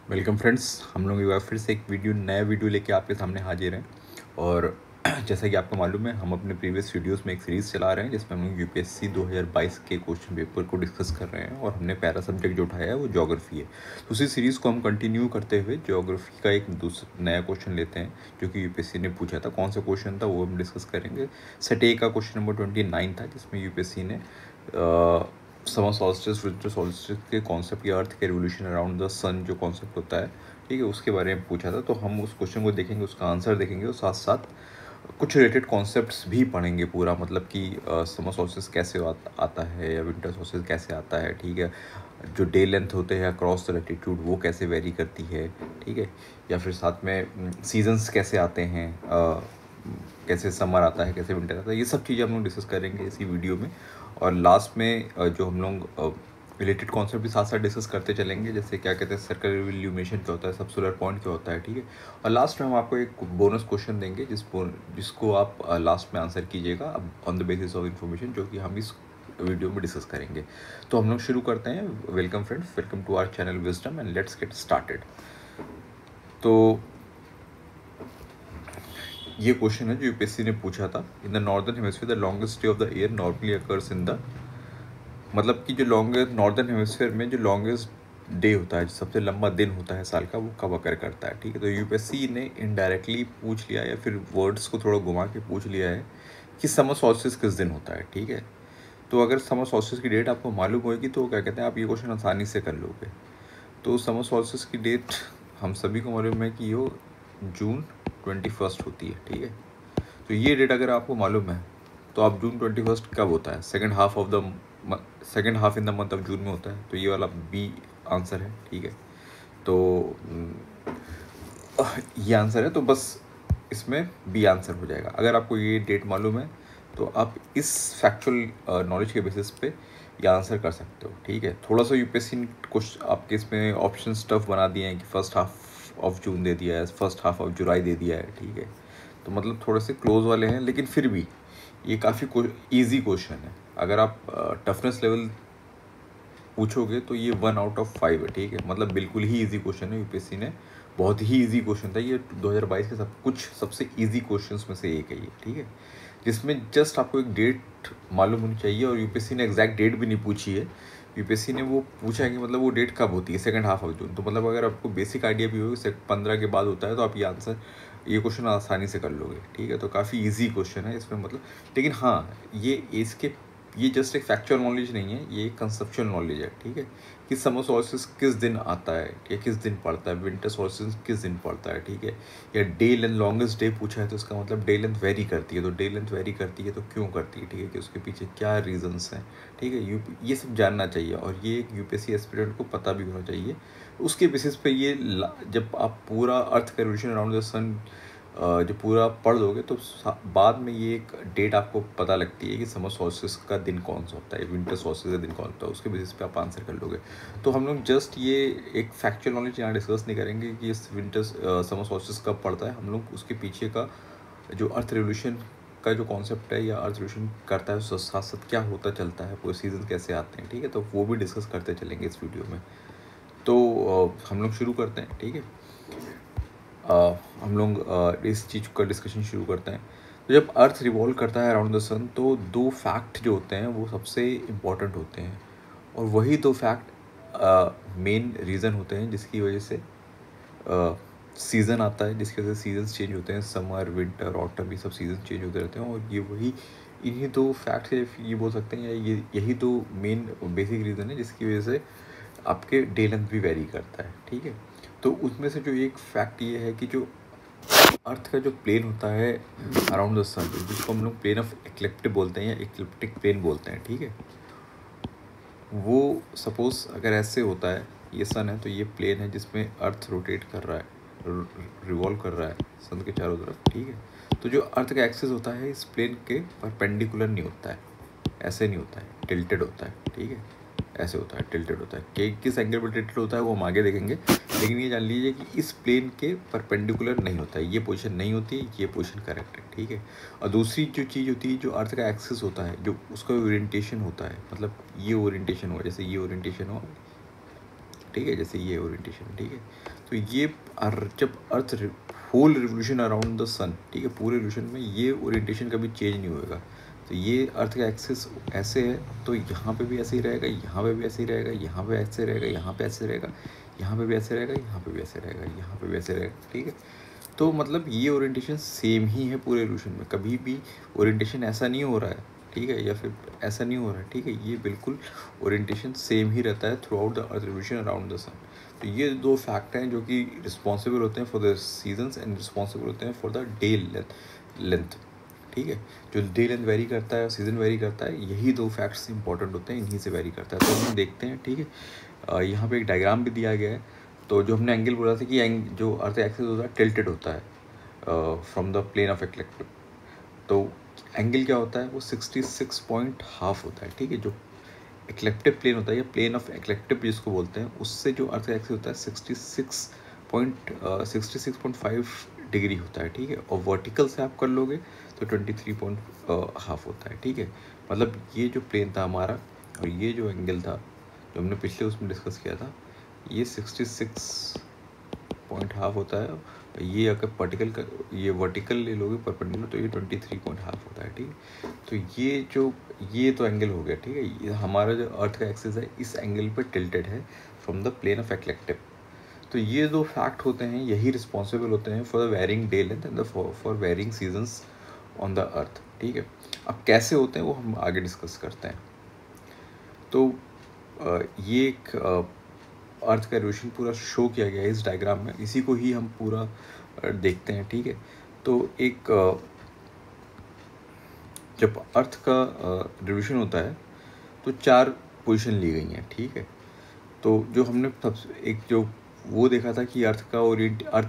Welcome friends, हम लोग एक बार फिर से एक नया वीडियो लेके आपके सामने हाजिर हैं। और जैसा कि आपको मालूम है, हम अपने प्रीवियस वीडियोस में एक सीरीज़ चला रहे हैं जिसमें हम लोग यूपीएससी 2022 के क्वेश्चन पेपर को डिस्कस कर रहे हैं। और हमने पहला सब्जेक्ट जो उठाया है वो ज्योग्राफी है। तो उसी सीरीज़ को हम कंटिन्यू करते हुए ज्योग्राफी का एक दूसरा नया क्वेश्चन लेते हैं जो कि यूपीएससी ने पूछा था। कौन सा क्वेश्चन था वो हम डिस्कस करेंगे। सेट ए का क्वेश्चन नंबर 29 था, जिसमें यूपीएससी ने समर सॉल्स्टिस विंटर सॉल्स्टिस के कॉन्सेप्ट या अर्थ के रिवोल्यूशन अराउंड द सन जो कॉन्सेप्ट होता है, ठीक है, उसके बारे में पूछा था। तो हम उस क्वेश्चन को देखेंगे, उसका आंसर देखेंगे और साथ साथ कुछ रिलेटेड कॉन्सेप्ट्स भी पढ़ेंगे पूरा, मतलब कि समर सॉल्स्टिस कैसे आता है या विंटर सॉल्स्टिस कैसे आता है, ठीक है। जो डे लेंथ होते हैं अक्रॉस द लैटिट्यूड वो कैसे वेरी करती है, ठीक है। या फिर साथ में सीजन्स कैसे आते हैं, कैसे समर आता है, कैसे विंटर आता है, ये सब चीज़ें हम लोग डिस्कस करेंगे इसी वीडियो में। और लास्ट में जो हम लोग रिलेटेड कॉन्सेप्ट भी साथ साथ डिस्कस करते चलेंगे, जैसे क्या कहते हैं सर्कल इल्यूमिनेशन क्या होता है, सब सोलर पॉइंट क्या होता है, ठीक है। और लास्ट में हम आपको एक बोनस क्वेश्चन देंगे जिसको आप लास्ट में आंसर कीजिएगा on the basis of information जो कि हम इस वीडियो में डिस्कस करेंगे। तो हम लोग शुरू करते हैं। Welcome friends, welcome to our channel wisdom and let's get started. तो ये क्वेश्चन है जो यूपीएससी ने पूछा था। In the northern hemisphere the longest day of the year normally occurs in the, मतलब कि जो लॉन्गेस्ट नॉर्दर्न हेमिस्फीयर में जो लॉन्गेस्ट डे होता है, जो सबसे लंबा दिन होता है साल का, वो कब अकर करता है, ठीक है। तो यूपीएससी ने इनडायरेक्टली पूछ लिया या फिर वर्ड्स को थोड़ा घुमा के पूछ लिया है कि समर सॉल्स्टिस किस दिन होता है, ठीक है। तो अगर समर सॉल्स्टिस की डेट आपको मालूम होगी तो क्या कहते हैं, आप ये क्वेश्चन आसानी से कर लोगे। तो समर सॉल्स्टिस की डेट हम सभी को मालूम है कि वो जून 21 होती है, ठीक है। तो ये डेट अगर आपको मालूम है तो आप जून 21 कब होता है, second half in the month of June में होता है। तो ये वाला बी आंसर है, ठीक है। तो ये आंसर है, तो बस इसमें बी आंसर हो जाएगा। अगर आपको ये डेट मालूम है तो आप इस फैक्चुअल नॉलेज के बेसिस पे ये आंसर कर सकते हो, ठीक है। थोड़ा सा यूपीएससी ने कुछ आपके इसमें ऑप्शन टफ बना दिए हैं कि फर्स्ट हाफ ऑफ जून दे दिया है, फर्स्ट हाफ ऑफ जुलाई दे दिया है, ठीक है। तो मतलब थोड़े से क्लोज वाले हैं, लेकिन फिर भी ये काफ़ी ईजी क्वेश्चन है। अगर आप टफनेस लेवल पूछोगे तो ये 1 आउट ऑफ 5 है, ठीक है। मतलब बिल्कुल ही इजी क्वेश्चन है। यूपीएससी ने बहुत ही इजी क्वेश्चन था ये, 2022 के सबसे इजी क्वेश्चंस में से एक है ये, ठीक है। जिसमें जस्ट आपको एक डेट मालूम होनी चाहिए, और यूपीएससी ने एग्जैक्ट डेट भी नहीं पूछी है। यूपीएससी ने वो पूछा है कि मतलब वो डेट कब होती है, सेकंड हाफ ऑफ जून। तो मतलब अगर आपको बेसिक आइडिया भी हो 15 के बाद होता है तो आप ये क्वेश्चन आसानी से कर लोगे, ठीक है। तो काफ़ी इजी क्वेश्चन है इसमें, मतलब। लेकिन हाँ, ये जस्ट एक फैक्चुअल नॉलेज नहीं है, ये एक कंसेप्चुअल नॉलेज है, ठीक है। कि समर सॉल्स्टिस किस दिन आता है या किस दिन पड़ता है, विंटर सॉल्स्टिस किस दिन पड़ता है, ठीक है। या डे लेंथ, लॉन्गेस्ट डे पूछा है तो इसका मतलब डे लेंथ वेरी करती है। तो डे लेंथ वेरी करती है तो क्यों करती है, ठीक है, कि उसके पीछे क्या रीजंस हैं, ठीक है। ये सब जानना चाहिए, और ये एक यूपीएससी एस्पिरेंट को पता भी होना चाहिए। उसके बेसिस पे जब आप पूरा अर्थ का रिवोल्यूशन अराउंड द सन जो पूरा पढ़ दोगे तो बाद में ये एक डेट आपको पता लगती है कि समर सॉल्स्टिस का दिन कौन सा होता है, विंटर सॉल्स्टिस का दिन कौन सा होता है। उसके बेसिस पे आप आंसर कर लोगे। तो हम लोग जस्ट ये एक फैक्चुअल नॉलेज यहाँ डिस्कस नहीं करेंगे कि इस समर सॉल्स्टिस कब पड़ता है। हम लोग उसके पीछे का जो अर्थ रिवोल्यूशन का जो कॉन्सेप्ट है या अर्थ रिवोल्यूशन करता है, उसके साथ साथ क्या होता चलता है, पूरे सीजन कैसे आते हैं, ठीक है। तो वो भी डिस्कस करते चलेंगे इस वीडियो में। तो हम लोग शुरू करते हैं, ठीक है। हम लोग इस चीज़ का डिस्कशन शुरू करते हैं। तो जब अर्थ रिवॉल्व करता है अराउंड द सन तो दो फैक्ट जो होते हैं वो सबसे इम्पॉर्टेंट होते हैं, और वही दो फैक्ट मेन रीज़न होते हैं जिसकी वजह से सीज़न आता है, जिसकी वजह से सीजन्स चेंज होते हैं। समर, विंटर, ऑटम, ये सब सीजन चेंज होते रहते हैं। और इन्हीं दो फैक्ट से ये बोल सकते हैं, या यही दो मेन बेसिक रीज़न है जिसकी वजह से आपके डे लेंथ भी वेरी करता है, ठीक है। तो उसमें से जो एक फैक्ट ये है कि जो अर्थ का जो प्लेन होता है अराउंड द सन, जिसको हम लोग प्लेन ऑफ एक्लिप्टिक बोलते हैं या एक्लिप्टिक प्लेन बोलते हैं, ठीक है। वो सपोज अगर ऐसे होता है, ये सन है तो ये प्लेन है जिसमें अर्थ रोटेट कर रहा है, रिवॉल्व कर रहा है सन के चारों तरफ, ठीक है। तो जो अर्थ का एक्सिस होता है इस प्लेन के परपेंडिकुलर नहीं होता है, ऐसे नहीं होता है, टिल्टेड होता है, ठीक है। ऐसे होता है, टिल्टेड होता है। कि किस एंगल पर टिल्टेड होता है वो हम आगे देखेंगे, लेकिन ये जान लीजिए कि इस प्लेन के परपेंडिकुलर नहीं होता है। ये पोजीशन नहीं होती, ये पोजीशन करेक्ट है, ठीक है। और दूसरी जो चीज़ होती है, जो अर्थ का एक्सिस होता है, जो उसका ओरिएंटेशन होता है, मतलब ये ओरिएंटेशन हुआ, जैसे ये ओरिएंटेशन हो, ठीक है, जैसे ये ओरिएंटेशन, ठीक है। तो ये जब अर्थ whole revolution around the sun, ठीक है, पूरे रिवोल्यूशन में ये ओरिएंटेशन कभी चेंज नहीं होएगा। तो ये अर्थ का एक्सिस ऐसे है तो यहाँ पे भी ऐसे ही रहेगा, यहाँ पे भी ऐसे ही रहेगा, यहाँ पे ऐसे रहेगा, यहाँ पे ऐसे रहेगा, यहाँ पे भी ऐसे रहेगा, यहाँ पे भी ऐसे रहेगा, यहाँ पे भी ऐसे रहेगा, ठीक है। तो मतलब ये ओरिएंटेशन सेम ही है पूरे रिवोल्यूशन में, कभी भी ओरिएंटेशन ऐसा नहीं हो रहा है, ठीक है, या फिर ऐसा नहीं हो रहा है, ठीक है। ये बिल्कुल ओरिएंटेशन सेम ही रहता है throughout the earth revolution around the sun. तो ये दो फैक्ट हैं जो कि रिस्पॉन्सिबल होते हैं for the seasons and responsible होते हैं फॉर द डे लेंथ, ठीक है। जो डे लेंथ वेरी करता है, सीज़न वेरी करता है, यही दो फैक्ट्स इंपॉर्टेंट होते हैं, इन्हीं से वेरी करता है। तो हम देखते हैं, ठीक है। यहाँ पे एक डायग्राम भी दिया गया है। तो जो हमने एंगल बोला था कि जो अर्थ एक्सिस होता है टिल्टेड होता है फ्रॉम द प्लेन ऑफ एक्लेक्टिव, तो एंगल क्या होता है, वो 66.5 होता है, ठीक है। जो एक्लेक्टिव प्लेन होता है या प्लेन ऑफ एक्लेक्टिव जिसको बोलते हैं, उससे जो अर्थ एक्सिस होता है 66.5 डिग्री होता है, ठीक है। और वर्टिकल से आप कर लोगे तो 23.5 होता है, ठीक है। मतलब ये जो प्लेन था हमारा और ये जो एंगल था जो हमने पिछले उसमें डिस्कस किया था, ये 66.5 होता है। ये अगर पर्टिकल का ये वर्टिकल ले लोगे परपेंडिकुलर तो ये 23.5 होता है, ठीक है। तो ये तो एंगल हो गया, ठीक है। ये हमारा जो अर्थ का एक्सिस है इस एंगल पर टिल्टेड है फ्रॉम द प्लेन ऑफ एक्लेक्टिव। तो ये दो फैक्ट होते हैं, यही रिस्पॉन्सिबल होते हैं for the varying day length and for varying seasons on the earth, ठीक है। अब कैसे होते हैं वो हम आगे डिस्कस करते हैं। तो ये एक अर्थ का रिवोल्यूशन पूरा शो किया गया है इस डायग्राम में, इसी को ही हम पूरा देखते हैं, ठीक है। तो एक जब अर्थ का रिवोल्यूशन होता है तो 4 पोजीशन ली गई हैं, ठीक है। तो जो हमने सबसे एक जो वो देखा था कि अर्थ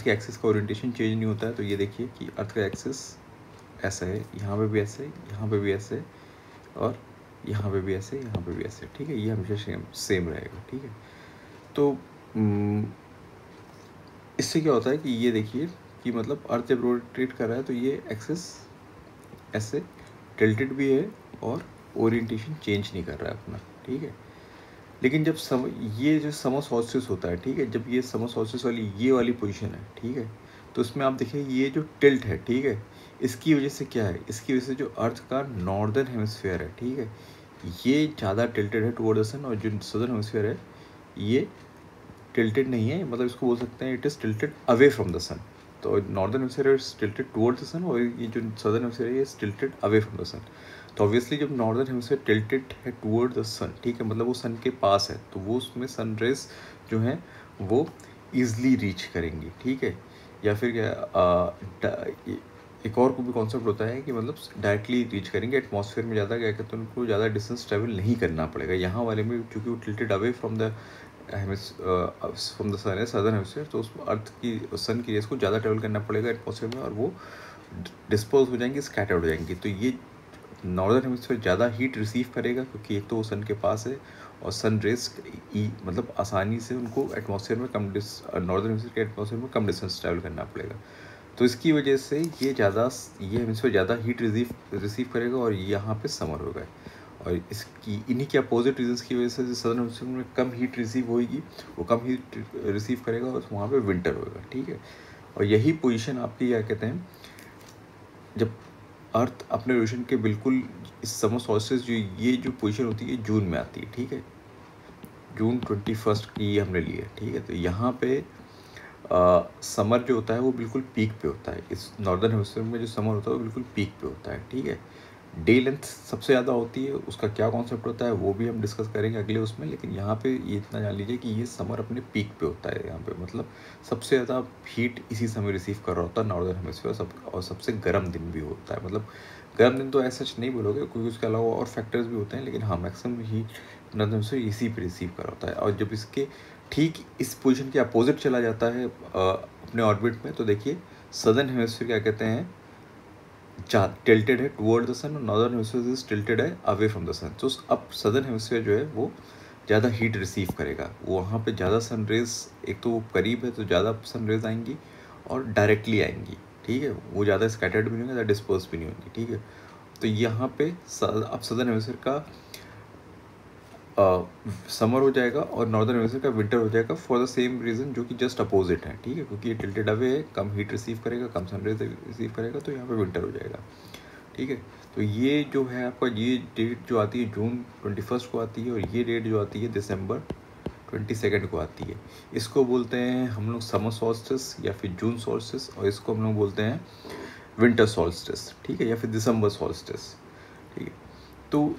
के एक्सिस का ओरिएंटेशन चेंज नहीं होता है, तो ये देखिए कि अर्थ का एक्सिस ऐसा है, यहाँ पे भी ऐसे, यहाँ पे भी ऐसे, और यहाँ पे भी ऐसे, यहाँ पे भी ऐसे, ठीक है। ये हमेशा सेम रहेगा, ठीक है। तो इससे क्या होता है कि ये देखिए कि मतलब अर्थ जब रोटेट कर रहा है तो ये एक्सिस ऐसे टिल्टेड भी है और ओरिएंटेशन चेंज नहीं कर रहा है अपना, ठीक है। लेकिन जब ये जो समर सॉल्स्टिस होता है, ठीक है, जब ये समर सॉल्स्टिस वाली ये वाली पोजीशन है, ठीक है, तो उसमें आप देखिए ये जो टिल्ट है, ठीक है, इसकी वजह से क्या है, इसकी वजह से जो अर्थ का नॉर्दर्न हेमिस्फीयर है, ठीक है, ये ज़्यादा टिल्टेड है टुवर्ड द सन, और जो सदर्न हेमिस्फीयर है ये टिल्टेड नहीं है, मतलब इसको बोल सकते हैं it is tilted away from the sun. तो northern hemisphere is tilted toward the sun और ये जो सदर्न हेमिस्फीयर है ये tilted away from the sun. तो ऑब्वियसली जब नॉर्दर्न हेमिस्फीयर टिल्टेड है टुवर्ड द सन, ठीक है, मतलब वो सन के पास है, तो वो उसमें सन रेज जो हैं वो ईजिली रीच करेंगी, ठीक है। या फिर क्या एक और को भी कॉन्सेप्ट होता है कि मतलब डायरेक्टली रीच करेंगे एटमॉस्फेयर में, ज़्यादा क्या कहते हैं उनको ज़्यादा डिस्टेंस ट्रैवल नहीं करना पड़ेगा। यहाँ वाले में चूँकि वो टिल्टेड अवे फ्रॉम द सन है सदर्न हेमिस्फीयर, तो उस अर्थ की सन की रेस को ज़्यादा ट्रेवल करना पड़ेगा एटमॉस्फेयर में और वो डिस्पोज हो जाएंगी, स्कैटर्ड हो जाएंगी। तो ये नॉर्दर्न हेमिस्फीयर ज़्यादा हीट रिसीव करेगा क्योंकि एक तो वो सन के पास है और सन रेस मतलब आसानी से उनको एटमॉस्फेयर में नॉर्दर्न हेमिस्फीयर के एटमॉस्फेयर में कम डिस्टेंस ट्रैवल करना पड़ेगा। तो इसकी वजह से ये हेमिस्फीयर ज़्यादा हीट रिसीव करेगा और यहाँ पे समर होगा। और इसकी इन्हीं के अपोजिट रीजंस की वजह से सदर्न हेमिस्फीयर में कम हीट रिसीव होगी, वो कम हीट रिसीव करेगा और वहाँ पे विंटर होगा, ठीक है। और यही पोजीशन आपकी क्या कहते हैं, जब अर्थ अपने रोशन के बिल्कुल इस समर सॉल्स्टिस ये जो पोजीशन होती है जून में आती है, ठीक है, जून 21 की हमने ली है, ठीक है। तो यहाँ पे समर जो होता है वो बिल्कुल पीक पे होता है, इस नॉर्दर्न हेमिस्फीयर में जो समर होता है वो बिल्कुल पीक पे होता है, ठीक है। डे लेंथ सबसे ज़्यादा होती है, उसका क्या कॉन्सेप्ट होता है वो भी हम डिस्कस करेंगे अगले उसमें, लेकिन यहाँ पे ये इतना जान लीजिए कि ये समर अपने पीक पे होता है। यहाँ पे मतलब सबसे ज़्यादा हीट इसी समय रिसीव कर रहा होता है नॉर्दर्न हेमिस्फीयर, और सबसे गर्म दिन भी होता है। मतलब गर्म दिन तो ऐसा नहीं बोलोगे क्योंकि उसके अलावा और फैक्टर्स भी होते हैं, लेकिन हाँ मैक्सिमम हीट नॉर्दर्न हेमिस्फीयर इसी पे रिसीव कर रहा होता है। और जब इसके ठीक इस पोजीशन के अपोजिट चला जाता है अपने ऑर्बिट में, तो देखिए सदर्न हेमिस्फीयर क्या कहते हैं टिल्टेड है टुवर्ड द सन और नॉर्दर्न हेमिस्फीयर इज टिल्टेड है अवे फ्रॉम द सन। तो अब सदर्न हेमिस्फीयर जो है वो ज़्यादा हीट रिसीव करेगा, वो वहाँ पे ज़्यादा सन रेज, एक तो वो करीब है तो ज़्यादा सन रेज आएंगी और डायरेक्टली आएंगी, ठीक है, वो ज़्यादा स्कैटर्ड भी नहीं होंगी, ज़्यादा डिस्पर्स भी नहीं होंगी, ठीक है। तो यहाँ पे अब सदर्न हेमिस्फीयर का समर हो जाएगा और नॉर्दर्न हेमिस्फीयर का विंटर हो जाएगा फॉर द सेम रीज़न, जो कि जस्ट अपोजिट है, ठीक है, क्योंकि ये टिल्टेड अवे है, कम हीट रिसीव करेगा, कम सनरेज रिसीव करेगा, तो यहाँ पे विंटर हो जाएगा, ठीक है। तो ये जो है आपका, ये डेट जो आती है जून 21 को आती है, और ये डेट जो आती है दिसंबर 22 को आती है। इसको बोलते हैं हम लोग समर सॉल्स्टिस या फिर जून सॉल्स्टिस, और इसको हम लोग बोलते हैं विंटर सॉल्स्टिस, ठीक है, या फिर दिसंबर सॉल्स्टिस, ठीक है। तो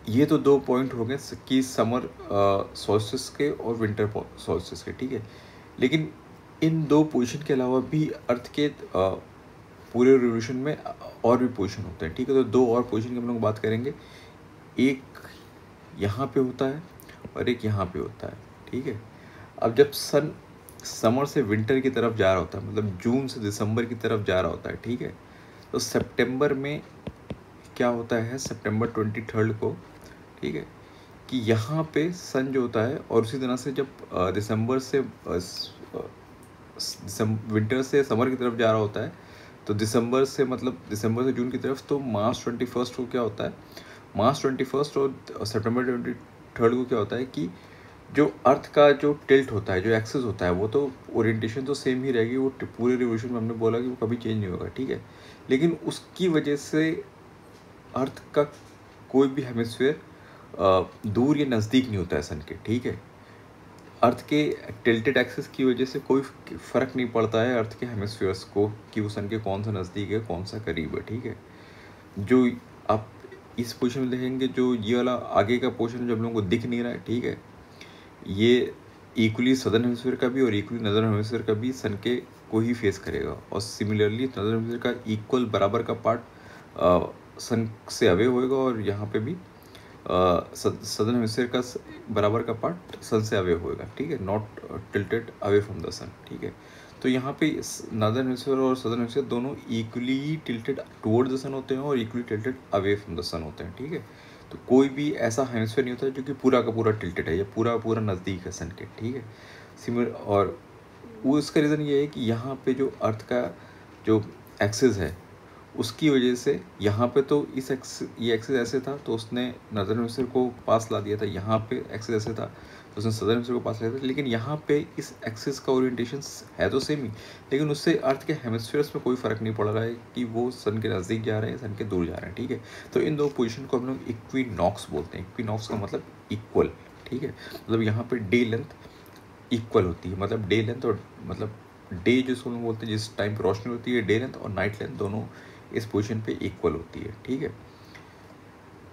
ये तो 2 पॉइंट हो गए कि समर सॉल्स्टिस के और विंटर सॉल्स्टिस के, ठीक है। लेकिन इन 2 पोजीशन के अलावा भी अर्थ के पूरे रिवोल्यूशन में और भी पोजीशन होते हैं, ठीक है। तो 2 और पोजीशन की हम लोग बात करेंगे, एक यहाँ पे होता है और एक यहाँ पे होता है, ठीक है। अब जब सन समर से विंटर की तरफ जा रहा होता है, मतलब जून से दिसंबर की तरफ जा रहा होता है, ठीक है, तो सितंबर में क्या होता है, सितंबर 23 को, ठीक है, कि यहाँ पे सन जो होता है, और उसी तरह से जब दिसंबर से विंटर से समर की तरफ जा रहा होता है, तो दिसंबर से मतलब दिसंबर से जून की तरफ, तो मार्च 21 को क्या होता है, मार्च 21 और सितंबर 23 को क्या होता है कि जो अर्थ का जो टिल्ट होता है, जो एक्सिस होता है, वो तो ओरिएंटेशन तो सेम ही रहेगी, वो पूरे रिवोल्यूशन में हमने बोला कि वो कभी चेंज नहीं होगा, ठीक है। लेकिन उसकी वजह से अर्थ का कोई भी हेमिस्फीयर दूर या नज़दीक नहीं होता है सन के, ठीक है। अर्थ के टिल्टेड एक्सिस की वजह से कोई फ़र्क नहीं पड़ता है अर्थ के हेमिस्फीयर्स को कि वो सन के कौन सा नज़दीक है, कौन सा करीब है, ठीक है। जो आप इस पोजीशन में देखेंगे, जो ये वाला आगे का पोर्शन जो हम लोगों को दिख नहीं रहा है, ठीक है, ये इक्वली सदर्न हेमिस्फीयर का भी और इक्वली नदर्न हेमिस्फीयर का भी सन के को ही फेस करेगा, और सिमिलरली नदर्न हेमिस्फीयर का इक्वल बराबर का पार्ट सन से अवे होएगा, और यहाँ पे भी सदर्न हेमिस्फीयर का बराबर का पार्ट सन से अवे होएगा, ठीक है, not tilted away from the sun, ठीक है। तो यहाँ पे नदर्न हेमिस्फीयर और सदर्न हेमिस्फीयर दोनों equally tilted toward the sun होते हैं और equally tilted away from the sun होते हैं, ठीक है। तो कोई भी ऐसा हेमिस्फीयर नहीं होता जो कि पूरा का पूरा टिल्टेड है या पूरा पूरा नज़दीक है सन के, ठीक है। सिमिलर, और वो इसका रीज़न ये है कि यहाँ पे जो अर्थ का जो एक्सिस है, उसकी वजह से यहाँ पे तो ये एक्सिस ऐसे था, तो उसने नदर्न हेमिस्फीयर को पास ला दिया था, यहाँ पे एक्सिस ऐसे था तो उसने सदर्न हेमिस्फीयर को पास ला दिया था। लेकिन यहाँ पे इस एक्सिस का ओरिएंटेशन है तो सेम ही, लेकिन उससे अर्थ के हेमिस्फीयर्स में कोई फ़र्क नहीं पड़ रहा है कि वो सन के नज़दीक जा रहे हैं, सन के दूर जा रहे हैं, ठीक है। तो इन 2 पोजीशन को हम लोग इक्विनॉक्स बोलते हैं। इक्विनॉक्स का मतलब इक्वल, ठीक है, मतलब यहाँ पे डे लेंथ इक्वल होती है, मतलब डे लेंथ और मतलब डे जिसको हम बोलते हैं, जिस टाइम पर रोशनी होती है, डे लेंथ और नाइट लेंथ दोनों इस पोजीशन पे इक्वल होती है, ठीक है।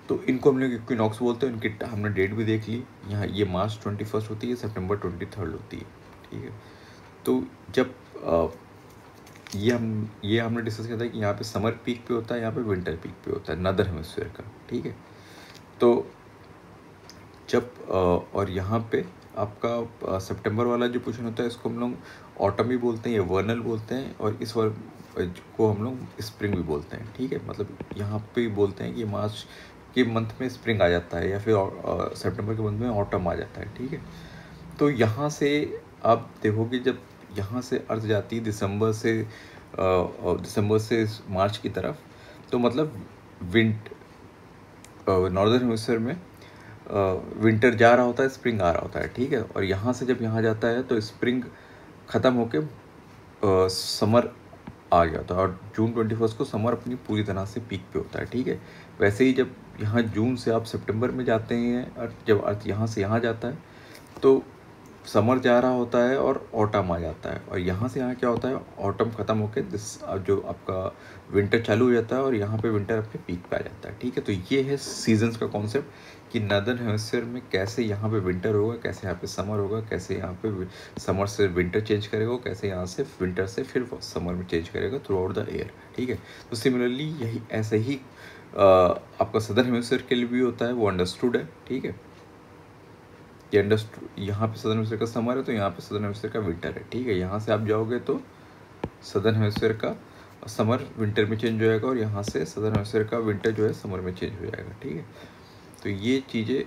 तो इनको हम लोग इक्विनॉक्स बोलते हैं। इनकी हमने डेट भी देख ली, यहाँ ये मार्च 21 होती है, सितंबर 23 होती है, ठीक है। तो जब ये हमने डिस्कस किया था कि यहाँ पे समर पीक पे होता है, यहाँ पे विंटर पीक पे होता है नदर्न हेमिस्फीयर का, ठीक है। तो जब और यहाँ पे आपका सितंबर वाला जो पोजीशन होता है, इसको हम लोग ऑटम भी बोलते हैं या वर्नल बोलते हैं, और इस को हम लोग स्प्रिंग भी बोलते हैं, ठीक है। मतलब यहाँ पे बोलते हैं कि मार्च के मंथ में स्प्रिंग आ जाता है, या फिर सितंबर के मंथ में ऑटम आ जाता है, ठीक है। तो यहाँ से आप देखोगे, जब यहाँ से अर्थ जाती है दिसंबर से मार्च की तरफ, तो मतलब नॉर्दर्न हेमिस्फीयर में विंटर जा रहा होता है, स्प्रिंग आ रहा होता है, ठीक है। और यहाँ से जब यहाँ जाता है तो स्प्रिंग ख़त्म होके समर आ गया था, और जून 21 को समर अपनी पूरी तरह से पीक पे होता है, ठीक है। वैसे ही जब यहाँ जून से आप सितंबर में जाते हैं, और जब अर्थ यहाँ से यहाँ जाता है तो समर जा रहा होता है और ऑटम आ जाता है, और यहाँ से यहाँ क्या होता है, ऑटम ख़त्म होकर जो आपका विंटर चालू हो जाता है, और यहाँ पे विंटर अपने पीक पे आ जाता है, ठीक है। तो ये है सीजन्स का कॉन्सेप्ट कि नदर्न हेमिस्फीयर में कैसे यहाँ पे विंटर होगा, कैसे यहाँ पे समर होगा, कैसे यहाँ पे समर से विंटर चेंज करेगा, कैसे यहाँ से विंटर से फिर समर में चेंज करेगा थ्रू आउट द ईयर, ठीक है। तो सिमिलरली यही ऐसे ही आपका सदर्न हेमिस्फीयर के लिए भी होता है, वो अंडरस्टूड है, ठीक है। ये यहाँ पे सदर्न हेमिस्फीयर का समर है, तो यहाँ पे सदर्न हेमिस्फीयर का विंटर है, ठीक है। यहाँ से आप जाओगे तो सदर्न हेमिस्फीयर का समर विंटर में चेंज हो जाएगा, और यहाँ से सदर्न हेमिस्फीयर का विंटर जो है समर में चेंज हो जाएगा, ठीक है। तो ये चीज़ें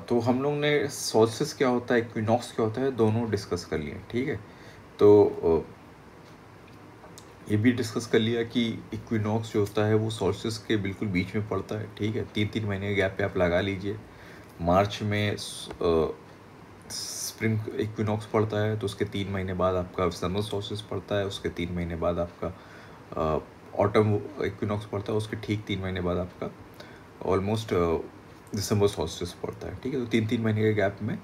तो हम लोग ने सोल्स्टिस क्या होता है, इक्विनॉक्स क्या होता है, दोनों डिस्कस कर लिए, ठीक है। तो ये भी डिस्कस कर लिया कि इक्विनॉक्स जो होता है वो सॉल्स्टिस के बिल्कुल बीच में पड़ता है, ठीक है। 3-3 महीने के गैप पे आप लगा लीजिए। मार्च में स्प्रिंग इक्विनॉक्स पड़ता है, तो उसके 3 महीने बाद आपका समर सॉल्स्टिस पड़ता है, उसके 3 महीने बाद आपका ऑटम इक्विनॉक्स पड़ता है, उसके ठीक 3 महीने बाद आपका ऑलमोस्ट दिसंबर सॉल्स्टिस पड़ता है, ठीक है। तो 3-3 महीने के गैप में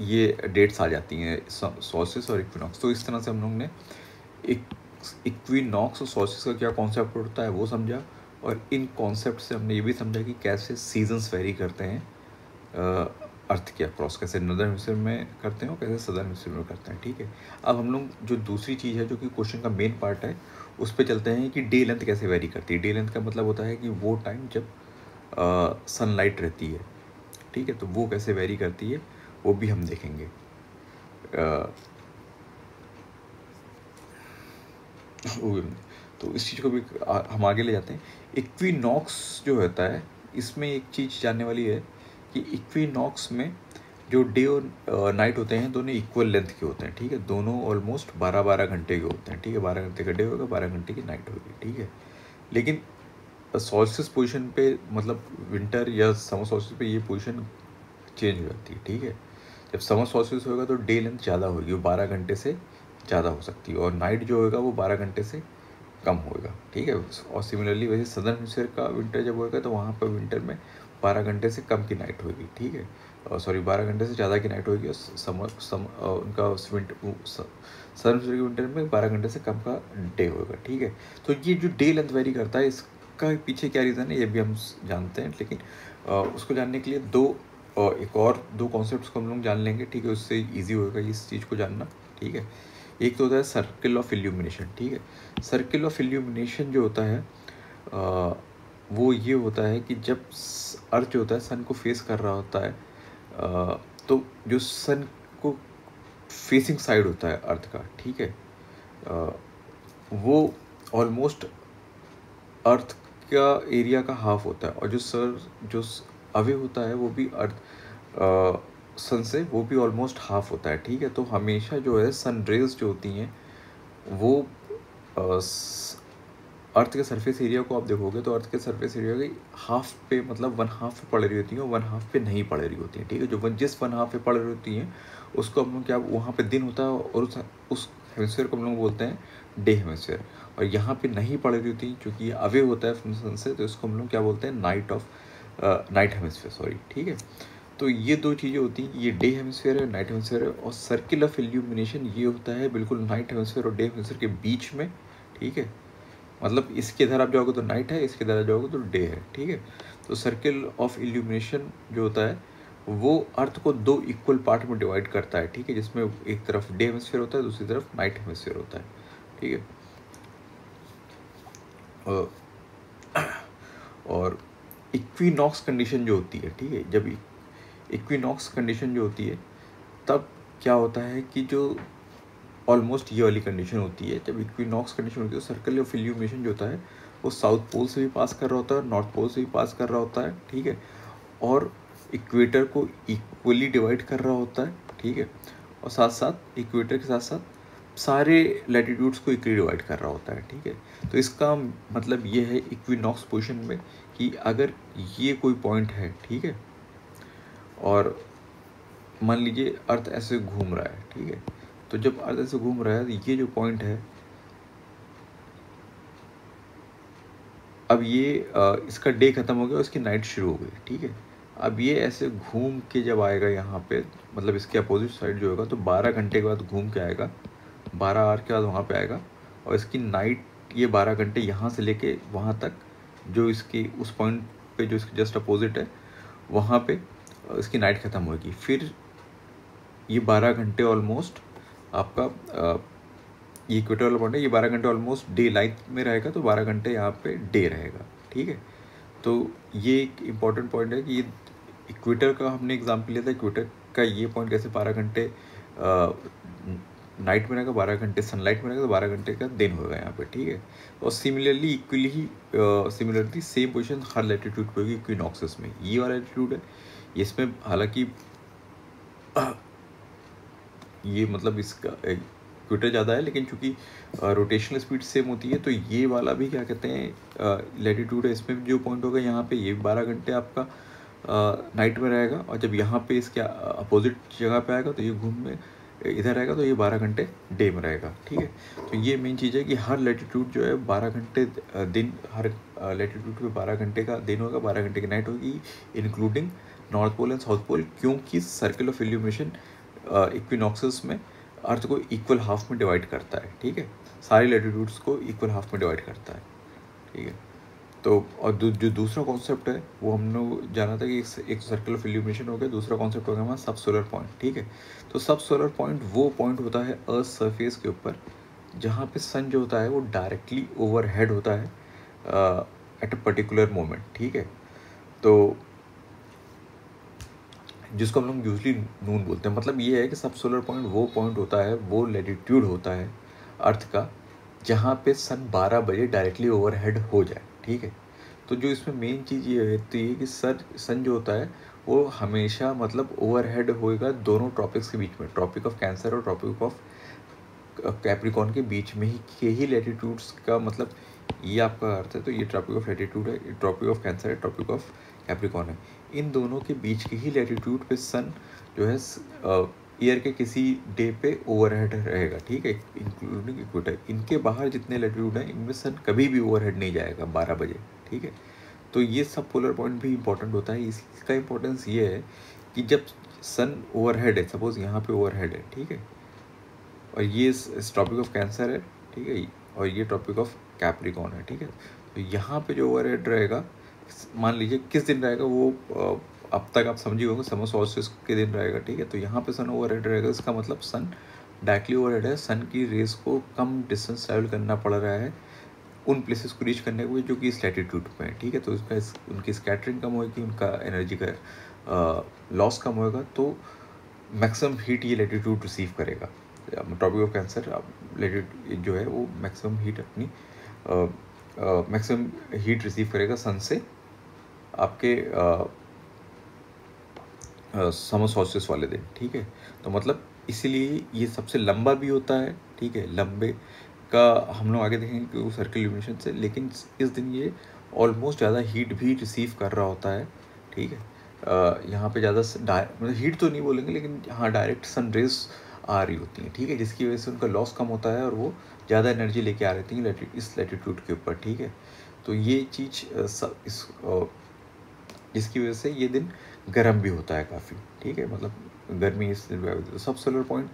ये डेट्स आ जाती हैं सॉल्स्टिस और इक्विनॉक्स। तो इस तरह से हम लोग ने इक्विनॉक्स और सॉल्स्टिस का क्या कॉन्सेप्ट होता है वो समझा, और इन कॉन्सेप्ट से हमने ये भी समझा कि कैसे सीजन्स वेरी करते हैं अर्थ के अक्रॉस, कैसे नॉर्दर्न हेमिस्फीयर में करते हैं और कैसे सदर्न हेमिस्फीयर में करते हैं, ठीक है। अब हम लोग जो दूसरी चीज़ है जो कि क्वेश्चन का मेन पार्ट है उस पर चलते हैं कि डे लेंथ कैसे वेरी करती है। डे लेंथ का मतलब होता है कि वो टाइम जब सनलाइट रहती है, ठीक है, तो वो कैसे वेरी करती है वो भी हम देखेंगे। तो इस चीज़ को भी हम आगे ले जाते हैं। इक्विनॉक्स जो होता है इसमें एक चीज़ जानने वाली है कि इक्विनॉक्स में जो डे और नाइट होते हैं दोनों इक्वल लेंथ के होते हैं, ठीक है। दोनों ऑलमोस्ट 12-12 घंटे के होते हैं, ठीक है। 12 घंटे का डे होगा, 12 घंटे की नाइट होगी, ठीक है। लेकिन सॉल्स्टिस पोजीशन पे, मतलब विंटर या समर सॉल्स्टिस पे ये पोजीशन चेंज हो जाती है, ठीक है। जब समर सॉल्स्टिस होगा तो डे लेंथ ज़्यादा होगी, वो 12 घंटे से ज़्यादा हो सकती है, और नाइट जो होगा वो 12 घंटे से कम होगा, ठीक है। और सिमिलरली वैसे सदर्न हेमिस्फीयर का विंटर जब होगा तो वहाँ पर विंटर में 12 घंटे से कम की नाइट होगी, ठीक है। और सॉरी 12 घंटे से ज़्यादा की नाइट होगी, और उनका सदर्न हेमिस्फीयर के विंटर में 12 घंटे से कम का डे होगा, ठीक है। तो ये जो डे लेंथ वेरी करता है इसका पीछे क्या रीज़न है ये भी हम जानते हैं, लेकिन उसको जानने के लिए एक और दो कॉन्सेप्ट्स को हम लोग जान लेंगे, ठीक है। उससे ईजी होगा इस चीज़ को जानना, ठीक है। एक तो होता है सर्किल ऑफ इल्यूमिनेशन, ठीक है। सर्किल ऑफ इल्यूमिनेशन जो होता है वो ये होता है कि जब अर्थ जो होता है सन को फेस कर रहा होता है, तो जो सन को फेसिंग साइड होता है अर्थ का, ठीक है, वो ऑलमोस्ट अर्थ का एरिया का हाफ होता है, और जो अवे होता है वो भी अर्थ सन से वो भी ऑलमोस्ट हाफ होता है, ठीक है। तो हमेशा जो है सन रेज जो होती हैं वो अर्थ के सरफेस एरिया को आप देखोगे तो अर्थ के सरफेस एरिया की हाफ पे, मतलब 1/2 पे पड़ रही होती हैं और 1/2 पे नहीं पड़ रही होती हैं, ठीक है। जो जिस 1/2 पे पड़ रही होती हैं उसको हम लोग क्या, वहाँ पे दिन होता है, और उस हेमिस्फीयर को हम लोग बोलते हैं डे हेमिस्फीयर। और यहाँ पे नहीं पड़ रही होती क्योंकि ये अवे होता है फ्रॉम सन से, तो इसको हम लोग क्या बोलते हैं नाइट हेमिस्फीयर, सॉरी, ठीक है। तो ये दो चीज़ें होती हैं, ये डे हेमिस्फीयर है, नाइट हेमिस्फीयर है। और सर्किल ऑफ इल्यूमिनेशन ये होता है बिल्कुल नाइट हेमिस्फीयर और डे हेमिस्फीयर के बीच में, ठीक है। मतलब इसके इधर आप जाओगे तो नाइट है, इसके इधर जाओगे तो डे है, ठीक है। तो सर्किल ऑफ इल्यूमिनेशन जो होता है वो अर्थ को 2 इक्वल पार्ट में डिवाइड करता है, ठीक है, जिसमें एक तरफ डे हेमिस्फीयर होता है, दूसरी तरफ नाइट हेमिस्फीयर होता है, ठीक है। और इक्विनॉक्स कंडीशन जो होती है, ठीक है, जब इक्विनॉक्स कंडीशन जो होती है तब क्या होता है कि जो ऑलमोस्ट ये वाली कंडीशन होती है, जब इक्विनॉक्स कंडीशन होती है तो सर्कल ऑफ इल्यूमिनेशन जो होता है वो साउथ पोल से भी पास कर रहा होता है, नॉर्थ पोल से भी पास कर रहा होता है, ठीक है। और इक्वेटर को इक्वली डिवाइड कर रहा होता है, ठीक है। और साथ साथ इक्वेटर के साथ साथ सारे लैटिट्यूड्स को इक्वली डिवाइड कर रहा होता है, ठीक है। तो इसका मतलब ये है इक्विनॉक्स पोजिशन में कि अगर ये कोई पॉइंट है, ठीक है, और मान लीजिए अर्थ ऐसे घूम रहा है, ठीक है, तो जब अर्थ ऐसे घूम रहा है तो ये जो पॉइंट है, अब ये इसका डे खत्म हो गया और इसकी नाइट शुरू हो गई, ठीक है। अब ये ऐसे घूम के जब आएगा यहाँ पे, मतलब इसके अपोजिट साइड जो होगा, तो 12 घंटे के बाद घूम के आएगा, 12 आवर के बाद वहाँ पे आएगा, और इसकी नाइट ये 12 घंटे यहाँ से लेके वहाँ तक, जो इसकी उस पॉइंट पे जो इसके जस्ट अपोजिट है वहाँ पे इसकी नाइट ख़त्म होगी। फिर ये 12 घंटे ऑलमोस्ट आपका ये इक्वेटर वाला पॉइंट है, ये 12 घंटे ऑलमोस्ट डे लाइट में रहेगा, तो 12 घंटे यहाँ पे डे रहेगा, ठीक है। तो ये एक इम्पॉर्टेंट पॉइंट है कि ये इक्वेटर का हमने एग्जाम्पल लिया था, इक्वेटर का ये पॉइंट कैसे 12 घंटे नाइट में रहेगा, 12 घंटे सनलाइट में रहेगा, तो 12 घंटे का दिन होगा यहाँ पे, ठीक है। और सिमिलरली सेम पोजिशन हर लैटिट्यूड पर होगी इक्विनॉक्सेस में। ये वाला लैटिट्यूड है, इसमें हालांकि ये मतलब इसका इक्वेटर ज़्यादा है, लेकिन चूँकि रोटेशनल स्पीड सेम होती है तो ये वाला भी क्या कहते हैं लैटिट्यूड है, इसमें जो पॉइंट होगा यहाँ पे ये 12 घंटे आपका नाइट में रहेगा, और जब यहाँ पे इसके अपोजिट जगह पे आएगा तो ये घूम में इधर आएगा तो ये 12 घंटे डे में रहेगा। ठीक है, तो ये मेन चीज़ है कि हर लैटिट्यूड जो है 12 घंटे दिन, हर लैटिट्यूड पे 12 घंटे का दिन होगा, 12 घंटे की नाइट होगी, including north pole and south pole, क्योंकि सर्कल ऑफ इल्यूमिनेशन इक्विनॉक्सेस में अर्थ को इक्वल हाफ में डिवाइड करता है। ठीक है, सारी लैटिट्यूड्स को इक्वल हाफ में डिवाइड करता है। ठीक है, तो और जो दूसरा कॉन्सेप्ट है वो हम लोग जाना था कि एक सर्कल ऑफ इल्यूमिनेशन हो गया, दूसरा कॉन्सेप्ट हो गया हमारा सब सोलर पॉइंट। ठीक है, तो सब सोलर पॉइंट वो पॉइंट होता है अर्थ सरफेस के ऊपर जहाँ पे सन जो होता है वो डायरेक्टली ओवरहेड होता है एट अ पर्टिकुलर मोमेंट। ठीक है, तो जिसको हम लोग यूजली नून बोलते हैं। मतलब ये है कि सब सोलर पॉइंट वो पॉइंट होता है, वो लैटिट्यूड होता है अर्थ का जहाँ पे सन 12 बजे डायरेक्टली ओवरहेड हो जाए। ठीक है, तो जो इसमें मेन चीज़ ये रहती है कि सन जो होता है वो हमेशा मतलब ओवरहेड होएगा दोनों ट्रॉपिक्स के बीच में, ट्रॉपिक ऑफ कैंसर और ट्रॉपिक ऑफ कैप्रिकॉर्न के बीच में ही के ही लैटिट्यूड्स का मतलब ये आपका अर्थ है। तो ये ट्रॉपिक ऑफ लैटिट्यूड है, ट्रॉपिक ऑफ कैंसर है, ट्रॉपिक ऑफ कैप्रिकॉर्न है। इन दोनों के बीच के ही लैटिट्यूड पे सन जो है ईयर के किसी डे पे ओवरहेड रहेगा। ठीक है, इंक्लूडिंग इक्वेटर। इनके बाहर जितने लैटिट्यूड हैं इनमें सन कभी भी ओवरहेड नहीं जाएगा 12 बजे। ठीक है, तो ये सब पोलर पॉइंट भी इंपॉर्टेंट होता है। इसका इंपॉर्टेंस ये है कि जब सन ओवरहेड है, सपोज यहाँ पे ओवरहेड है, ठीक है, और ये इस टॉपिक ऑफ कैंसर है, ठीक है, और ये टॉपिक ऑफ कैप्रिकॉर्न है। ठीक है, तो यहाँ पे जो ओवरहेड रहेगा, मान लीजिए किस दिन रहेगा वो अब तक आप समझी होंगे, समर सॉल्स्टिस के दिन रहेगा। ठीक है, तो यहाँ पे सन ओवरहेड रहेगा, इसका मतलब सन डायरेक्टली ओवरहेड है, सन की रेस को कम डिस्टेंस ट्रैवल करना पड़ रहा है उन प्लेसेस को रीच करने को जो कि इस लैटिट्यूड पे है। ठीक है, तो उसका उनकी स्कैटरिंग कम होगी, उनका एनर्जी का लॉस कम होगा, तो मैक्सिमम हीट ये लैटिट्यूड रिसीव करेगा। टॉपिक ऑफ कैंसर लैटिट्यूड जो है वो मैक्सिमम हीट अपनी मैक्सिमम हीट रिसीव करेगा सन से आपके समर सॉल्स्टिस वाले दिन। ठीक है, तो मतलब इसीलिए ये सबसे लंबा भी होता है। ठीक है, लंबे का हम लोग आगे देखेंगे कि वो सर्कल इल्यूमिनेशन से, लेकिन इस दिन ये ऑलमोस्ट ज़्यादा हीट भी रिसीव कर रहा होता है। ठीक है, यहाँ पे ज़्यादा मतलब हीट तो नहीं बोलेंगे, लेकिन हाँ डायरेक्ट सन रेज आ रही होती हैं। ठीक है, जिसकी वजह से उनका लॉस कम होता है और वो ज़्यादा एनर्जी लेके आ रही हैं इस लैटिट्यूड के ऊपर। ठीक है, तो ये चीज़ जिसकी वजह से ये दिन गर्म भी होता है काफ़ी। ठीक है, मतलब गर्मी इस दिन सब सोलर पॉइंट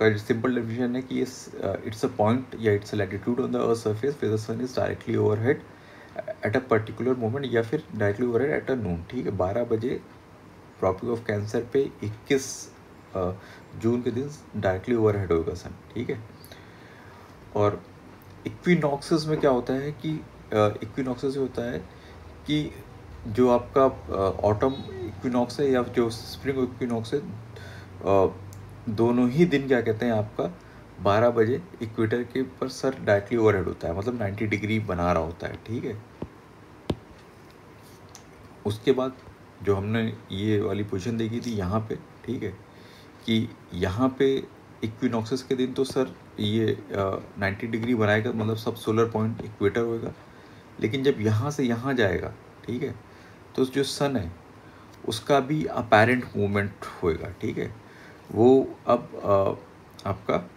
का सिंपल डेफिनेशन है कि ये इट्स अ पॉइंट या it's a latitude on the earth surface where the sun is directly overhead at a particular moment या फिर directly overhead at a noon. ठीक है, 12 बजे ट्रॉपिक ऑफ कैंसर पे 21 जून के दिन डायरेक्टली ओवरहेड होगा सन। ठीक है, और इक्विनॉक्सेस में क्या होता है कि इक्विनॉक्सेस होता है कि जो आपका ऑटम इक्विनॉक्स है या जो स्प्रिंग इक्विनॉक्स है, दोनों ही दिन क्या कहते हैं आपका 12 बजे इक्वेटर के ऊपर सर डायरेक्टली ओवरहेड होता है, मतलब 90 डिग्री बना रहा होता है। ठीक है, उसके बाद जो हमने ये वाली पोजीशन देखी थी यहाँ पे, ठीक है, कि यहाँ पे इक्विनॉक्सेस के दिन तो सर ये 90 डिग्री बनाएगा, मतलब सब सोलर पॉइंट इक्वेटर होएगा। लेकिन जब यहाँ से यहाँ जाएगा, ठीक है, तो जो सन है उसका भी अपेरेंट मूवमेंट होएगा। ठीक है, वो अब आपका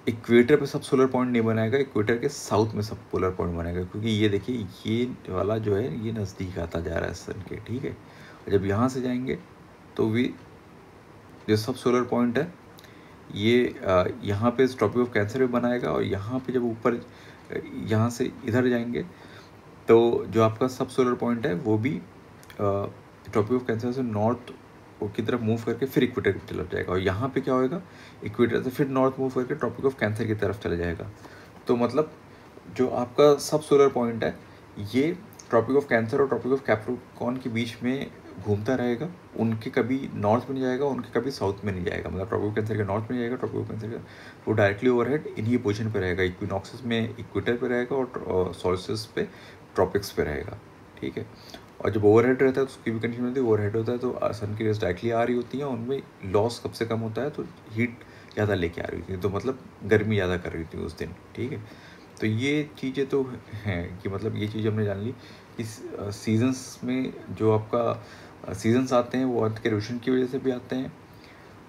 इक्वेटर पे सब सोलर पॉइंट नहीं बनाएगा, इक्वेटर के साउथ में सब पोलर पॉइंट बनाएगा, क्योंकि ये देखिए ये वाला जो है ये नज़दीक आता जा रहा है सन के। ठीक है, और जब यहाँ से जाएंगे तो भी जो सब सोलर पॉइंट है ये यहाँ पे ट्रॉपिक ऑफ कैंसर में बनाएगा, और यहाँ पे जब ऊपर यहाँ से इधर जाएंगे तो जो आपका सब सोलर पॉइंट है वो भी ट्रॉपिक ऑफ कैंसर से नॉर्थ की तरफ मूव करके फिर इक्वेटर की तरफ जाएगा, और यहाँ पे क्या होएगा, इक्वेटर से फिर नॉर्थ मूव करके ट्रॉपिक ऑफ कैंसर की तरफ चला जाएगा। तो मतलब जो आपका सब सोलर पॉइंट है ये ट्रॉपिक ऑफ कैंसर और ट्रॉपिक ऑफ कैप्रिकॉर्न के बीच में घूमता रहेगा, उनके कभी नॉर्थ में नहीं जाएगा, उनके कभी साउथ में नहीं जाएगा, मतलब ट्रॉपिक ऑफ कैंसर के नॉर्थ में जाएगा, ट्रॉपिक ऑफ कैंसर का वो डायरेक्टली ओवरहेड इन्हीं पोजीशन पे रहेगा, इक्विनॉक्सेस में इक्वेटर पे रहेगा और सोल्स्टिस पे ट्रॉपिक्स पे रहेगा। ठीक है, और जब ओवरहेड रहता है तो उसकी भी कंडीशन होती है, ओवरहेड होता है तो सन की रेस डायरेक्टली आ रही होती है, उनमें लॉस कब से कम होता है, तो हीट ज़्यादा लेके आ रही थी, तो मतलब गर्मी ज़्यादा कर रही थी उस दिन, ठीक है। तो ये चीज़ें तो हैं कि मतलब ये चीज़ हमने जान ली कि सीजन्स में जो आपका सीजन्स आते हैं वो अर्थ के रोशन की वजह से भी आते हैं,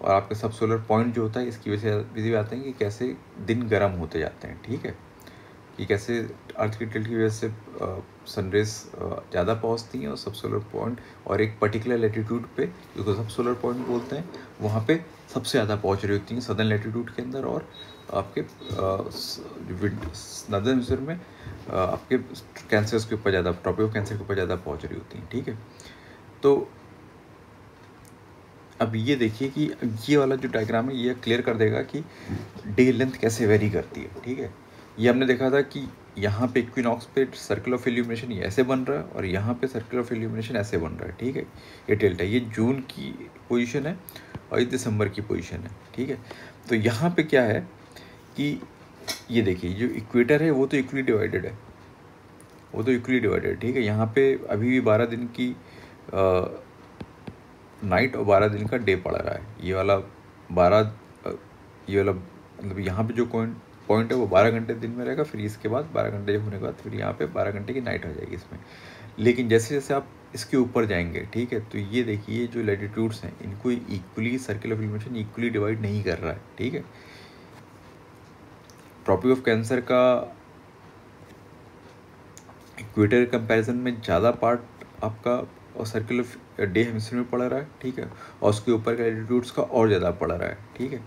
और आपके सब सोलर पॉइंट जो होता है इसकी वजह से भी आते हैं कि कैसे दिन गर्म होते जाते हैं, ठीक है, कि कैसे अर्थ की टिल्ट की वजह से सनरेज ज़्यादा पहुंचती हैं और सब सोलर पॉइंट, और एक पर्टिकुलर लेटीट्यूड पे जिसको सब सोलर पॉइंट बोलते हैं वहाँ पे सबसे ज़्यादा पहुंच रही होती हैं सदर्न लेटीट्यूड के अंदर, और आपके नदर्न हेमिस्फीयर में आपके कैंसर्स के ऊपर ज़्यादा, ट्रॉपिक ऑफ कैंसर के ऊपर ज़्यादा पहुँच रही होती हैं, ठीक है। तो अब ये देखिए कि ये वाला जो डायग्राम है ये क्लियर कर देगा कि डे लेंथ कैसे वेरी करती है, ठीक है। ये हमने देखा था कि यहाँ पे इक्विनॉक्स पे सर्कल ऑफ इल्यूमिनेशन ये ऐसे बन रहा है और यहाँ पे सर्कल ऑफ इल्यूमिनेशन ऐसे बन रहा है, ठीक है। ये टिल्ट है, ये जून की पोजीशन है और ये दिसंबर की पोजीशन है, ठीक है। तो यहाँ पे क्या है कि ये देखिए जो इक्वेटर है वो तो इक्वली डिवाइडेड है, वो तो इक्वली डिवाइडेड, ठीक है। यहाँ पे अभी भी 12 दिन की नाइट और 12 दिन का डे पड़ रहा है। ये वाला 12 ये वाला मतलब यहाँ पे जो पॉइंट है वो 12 घंटे दिन में रहेगा, फिर इसके बाद 12 घंटे होने के बाद फिर यहाँ पे 12 घंटे की नाइट हो जाएगी इसमें। लेकिन जैसे जैसे आप इसके ऊपर जाएंगे, ठीक है, तो ये देखिए जो लैटिट्यूड्स हैं इनको equally circle of illumination equally divide नहीं कर रहा है, ठीक है। ट्रॉपिक ऑफ कैंसर का इक्वेटर कंपैरिजन में ज़्यादा पार्ट आपका और सर्कल ऑफ डे हेमिस्फीयर में पड़ रहा है, ठीक है, और उसके ऊपर के लैटिट्यूड्स का और ज़्यादा पड़ रहा है, ठीक है।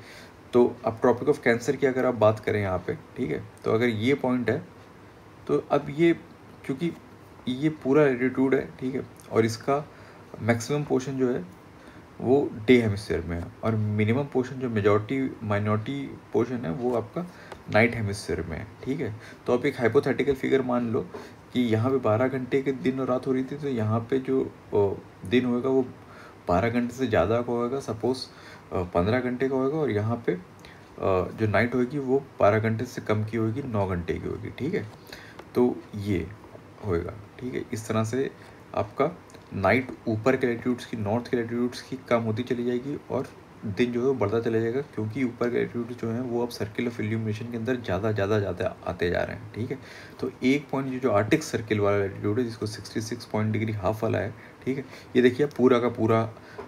तो अब ट्रॉपिक ऑफ कैंसर की अगर आप बात करें यहाँ पे, ठीक है, तो अगर ये पॉइंट है तो अब ये क्योंकि ये पूरा लैटिट्यूड है, ठीक है, और इसका मैक्सिमम पोर्शन जो है वो डे हेमिस्फीयर में है और मिनिमम पोर्शन जो मेजॉरिटी माइनॉरिटी पोर्शन है वो आपका नाइट हेमिस्फीयर में है, ठीक है। तो आप एक हाइपोथेटिकल फिगर मान लो कि यहाँ पे 12 घंटे के दिन और रात हो रही थी, तो यहाँ पे जो दिन होएगा वो 12 घंटे से ज़्यादा का होएगा, सपोज़ 15 घंटे का होएगा, और यहाँ पे जो नाइट होएगी वो 12 घंटे से कम की होएगी, 9 घंटे की होएगी, ठीक है। तो ये होएगा, ठीक है। इस तरह से आपका नाइट ऊपर के लैटिट्यूड्स की, नॉर्थ के लैटिट्यूड्स की कम होती चली जाएगी और दिन जो है वो बढ़ता चला जाएगा, क्योंकि ऊपर के लैटिट्यूड जो हैं वो अब सर्किल ऑफ इल्यूमिनेशन के अंदर ज़्यादा आते जा रहे हैं, ठीक है। तो एक पॉइंट जो आर्टिक सर्किल वाला लैटिट्यूड है जिसको 66 पॉइंट डिग्री हाफ वाला है, ठीक है, ये देखिए पूरा का पूरा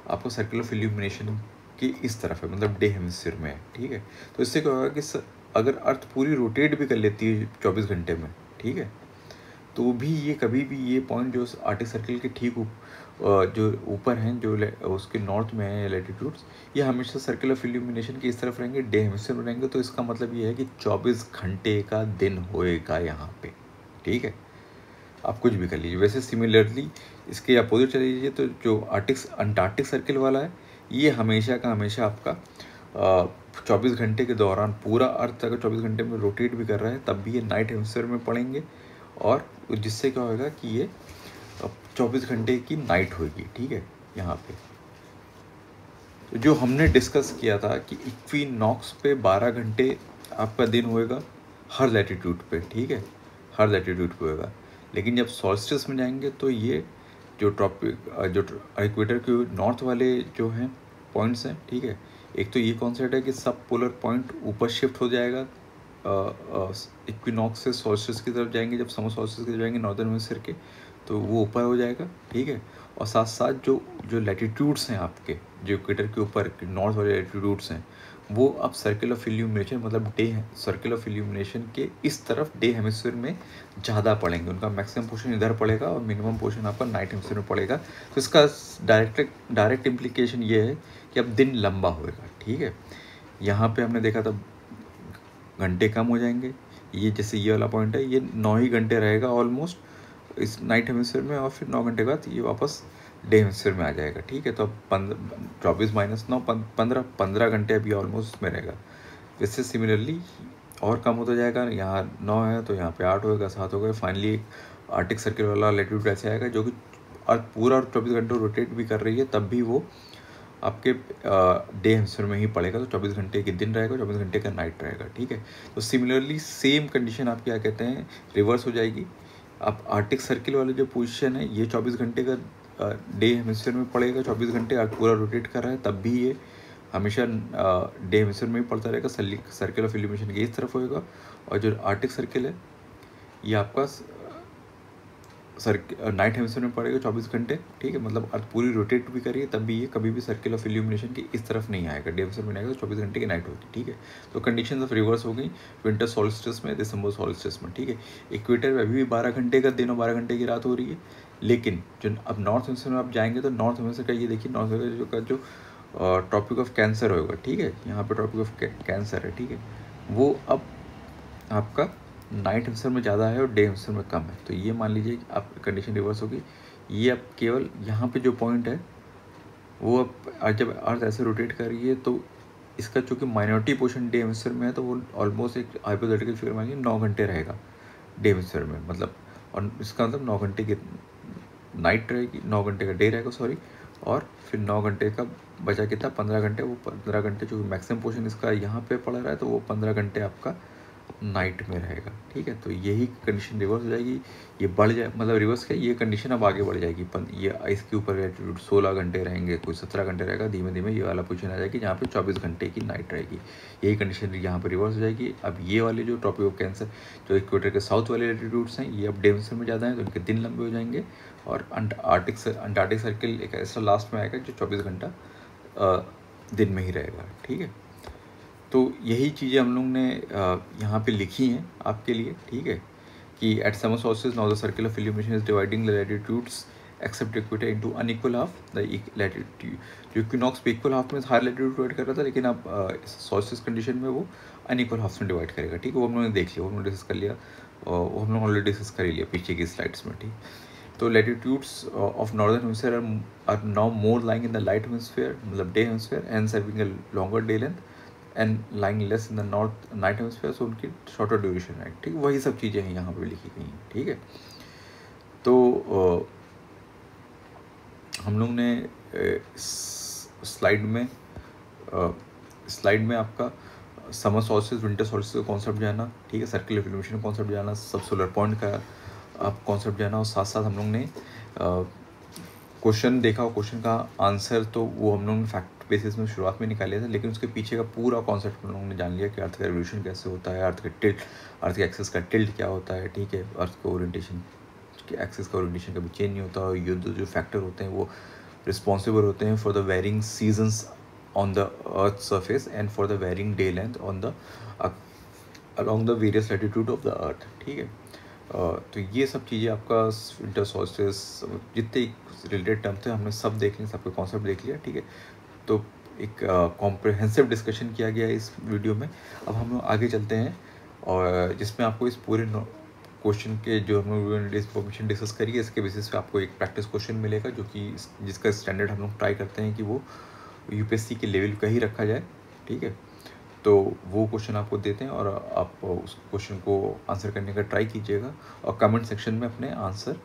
आपको सर्किल ऑफ इल्यूमिनेशन की इस तरफ है, मतलब डे हेमिस्फीयर में है, ठीक है। तो इससे क्या होगा कि अगर अर्थ पूरी रोटेट भी कर लेती है 24 घंटे में, ठीक है, तो भी ये कभी भी ये पॉइंट जो आर्टिक सर्किल के ठीक जो ऊपर हैं, जो उसके नॉर्थ में है लैटिट्यूड्स, ये हमेशा सर्किल ऑफ इल्यूमिनेशन के इस तरफ रहेंगे, डे हेमिस्फीयर में रहेंगे। तो इसका मतलब ये है कि 24 घंटे का दिन होएगा यहाँ पे, ठीक है। आप कुछ भी कर लीजिए। वैसे सिमिलरली इसके अपोजिट चले लीजिए तो जो अंटार्कटिक सर्किल वाला है ये हमेशा का हमेशा आपका 24 घंटे के दौरान पूरा अर्थ अगर 24 घंटे में रोटेट भी कर रहा है तब भी ये नाइट हेमिस्फीयर में पड़ेंगे, और जिससे क्या होगा कि ये 24 घंटे की नाइट होगी, ठीक है। यहाँ पे तो जो हमने डिस्कस किया था कि इक्विनॉक्स पे 12 घंटे आपका दिन होएगा हर लैटिट्यूड पे, ठीक है, हर लैटिट्यूड पे होएगा। लेकिन जब सॉल्स्टिस में जाएंगे तो ये जो जो इक्वेटर के नॉर्थ वाले जो हैं पॉइंट्स हैं, ठीक है, एक तो ये कॉन्सेप्ट है कि सब पोलर पॉइंट ऊपर शिफ्ट हो जाएगा इक्विनॉक्स से सॉल्स्टिस की तरफ जाएंगे, जब समर सॉल्स्टिस की तरफ जाएंगे नॉर्दर्न हेमिस्फीयर के, तो वो ऊपर हो जाएगा, ठीक है। और साथ साथ जो जो लैटिट्यूड्स हैं आपके जो इक्वेटर के ऊपर नॉर्थ वाले लैटिट्यूड्स हैं वो अब सर्किल ऑफ इल्यूमिनेशन मतलब सर्किल ऑफ इल्यूमिनेशन के इस तरफ डे हेमिस्फीयर में ज़्यादा पड़ेंगे, उनका मैक्सिमम पोर्शन इधर पड़ेगा और मिनिमम पोर्शन आपका नाइट हेमिस्फीयर में पड़ेगा। तो इसका डायरेक्ट इम्प्लीकेशन ये है कि अब दिन लंबा होएगा, ठीक है। यहाँ पे हमने देखा था घंटे कम हो जाएंगे, ये जैसे ये वाला पॉइंट है ये 9 ही घंटे रहेगा ऑलमोस्ट इस नाइट हेमिस्फीयर में, और फिर 9 घंटे बाद ये वापस डे हेमिस्फीयर में आ जाएगा, ठीक है। तो अब 24 माइनस 9 15 घंटे अभी ऑलमोस्ट में रहेगा। इससे सिमिलरली और कम होता जाएगा, यहाँ 9 है तो यहाँ पे 8 होगा, 7 होगा, फाइनली आर्टिक सर्किल वाला लैटिट्यूड ऐसे आएगा जो कि अर्थ पूरा 24 घंटे रोटेट भी कर रही है तब भी वो आपके डे हेमिस्फीयर में ही पड़ेगा। तो 24 घंटे के दिन रहेगा, 24 घंटे का नाइट रहेगा, ठीक है। तो सिमिलरली सेम कंडीशन आप क्या कहते हैं रिवर्स हो जाएगी। आप आर्टिक सर्किल वाले जो पोजीशन है ये 24 घंटे का डे हेमिस्फीयर में पड़ेगा, 24 घंटे पूरा रोटेट कर रहा है तब भी ये हमेशा डे हेमिस्फीयर में ही पड़ता रहेगा, सर्किल ऑफ इल्यूमिनेशन ये इस तरफ होएगा, और जो आर्टिक सर्किल है ये आपका नाइट हेमिस्फीयर में पड़ेगा 24 घंटे, ठीक है। मतलब अर्थ पूरी रोटेट भी करिए तब भी ये कभी भी सर्किल ऑफ इल्यूमिनेशन की इस तरफ नहीं आएगा, डे हेमिस्फीयर में आएगा तो 24 घंटे की नाइट होगी, ठीक है। तो कंडीशन ऑफ रिवर्स हो गई विंटर सॉल्स्टिस में, दिसंबर सॉल्स्टिस में, ठीक है। इक्वेटर में अभी भी 12 घंटे का दिन और 12 घंटे की रात हो रही है, लेकिन जो अब नॉर्थ हेमिस्फीयर में आप जाएंगे तो नॉर्थ हेमिस्फीयर का ये देखिए, नॉर्थ हेमिस्फीयर का जो ट्रॉपिक ऑफ कैंसर होगा, ठीक है, यहाँ पे ट्रॉपिक ऑफ कैंसर है, ठीक है, वो अब आपका नाइट हेमिस्फीयर में ज़्यादा है और डे हेमिस्फीयर में कम है। तो ये मान लीजिए कि आप कंडीशन रिवर्स होगी। ये अब केवल यहाँ पे जो पॉइंट है वो अब जब अर्थ ऐसे रोटेट कर रही है तो इसका चूँकि माइनॉरिटी पोर्शन डे हेमिस्फीयर में है तो वो ऑलमोस्ट एक हाइपोथेटिकल फिगर मान लीजिए 9 घंटे रहेगा डे हेमिस्फीयर में, मतलब, और इसका मतलब 9 घंटे की नाइट रहेगी, 9 घंटे का डे रहेगा, सॉरी, और फिर 9 घंटे का बचा कितना 15 घंटे, वो 15 घंटे जो मैक्सिमम पोर्शन इसका यहाँ पे पड़ रहा है तो वो 15 घंटे आपका नाइट में रहेगा, ठीक है। तो यही कंडीशन रिवर्स हो जाएगी, ये बढ़ जाए, मतलब रिवर्स क्या, ये कंडीशन अब आगे बढ़ जाएगी, ये इसके ऊपर लैटिट्यूड 16 घंटे रहेंगे, कोई 17 घंटे रहेगा, धीमे धीमे ये वाला पोजीशन आ जाएगी जहाँ पे 24 घंटे की नाइट रहेगी। यही कंडीशन यहाँ पर रिवर्स हो जाएगी। अब ये वाले जो ट्रॉपिक ऑफ कैंसर जो इक्वेटर के साउथ वाले लैटिट्यूड्स हैं ये अब डे हेमिस्फीयर में ज़्यादा हैं तो उनके दिन लंबे हो जाएंगे, और अंटार्कटिक सर्किल एक ऐसा लास्ट में आएगा जो 24 घंटा दिन में ही रहेगा, ठीक है। तो यही चीज़ें हम लोग ने यहाँ पे लिखी हैं आपके लिए, ठीक है, कि at summer solstice now the circle of illumination is dividing the latitudes except equator into unequal half, the latitude जो इक्विनॉक्स पे इक्वल हाफ में हायर लैटिट्यूड डिवाइड कर रहा था, लेकिन अब सोल्स्टिस कंडीशन में वो अनइक्वल हाफ में डिवाइड करेगा, ठीक है। वो हम लोगों ने देख लिया, वो हम लोग डिस्कस कर लिया, वो हम लोग ऑलरेडी डिस्कस कर ही लिया पीछे की स्लाइड्स में, ठीक। तो latitudes of northern hemisphere are now more lying in the light hemisphere, मतलब day hemisphere, and having a longer day length and lying less in the north night hemisphere, so उनकी shorter duration है, ठीक। वही सब चीज़ें हैं यहाँ पे लिखी गई हैं, ठीक है। तो हम लोग ने स्लाइड में आपका समर सॉल्स्टिस विंटर सॉल्स्टिस का कॉन्सेप्ट जाना, ठीक है, सर्किल ऑफ इल्यूमिनेशन कॉन्सेप्ट जाना, सब सोलर पॉइंट का आप कॉन्सेप्ट जाना, और साथ साथ हम लोग ने क्वेश्चन देखा, और क्वेश्चन का आंसर तो वो हम लोग ने फैक्ट बेसिस में शुरुआत में निकाल था, लेकिन उसके पीछे का पूरा कॉन्सेप्ट हम लोगों ने जान लिया कि अर्थ का रिवोल्यूशन कैसे होता है, अर्थ के एक्सेस का टिल्ट क्या होता है, ठीक है, अर्थ का ओरिएंटेशन के एक्सेस का ओरिएंटेशन कभी चेंज नहीं होता, और ये जो फैक्टर होते हैं वो रिस्पॉन्सिबल होते हैं for the varying seasons on the earth surface and for the varying day length on the along the various latitude of the earth, ठीक है। तो ये सब चीज़ें आपका विंटर सॉल्स्टिस जितने रिलेटेड टर्म थे हमने सब देख लिए, सबके कॉन्सेप्ट देख लिया, ठीक है। तो एक कॉम्प्रिहेंसिव डिस्कशन किया गया इस वीडियो में। अब हम लोग आगे चलते हैं, और जिसमें आपको इस पूरे क्वेश्चन के जो हम लोग इन्फॉर्मेशन डिस्कस करिए इसके बेसिस पे आपको एक प्रैक्टिस क्वेश्चन मिलेगा, जो कि जिसका स्टैंडर्ड हम लोग ट्राई करते हैं कि वो यूपीएससी के लेवल का ही रखा जाए, ठीक है। तो वो क्वेश्चन आपको देते हैं और आप उस क्वेश्चन को आंसर करने का ट्राई कीजिएगा, और कमेंट सेक्शन में अपने आंसर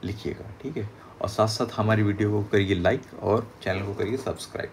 लिखिएगा, ठीक है। और साथ साथ हमारी वीडियो को करिए लाइक और चैनल को करिए सब्सक्राइब।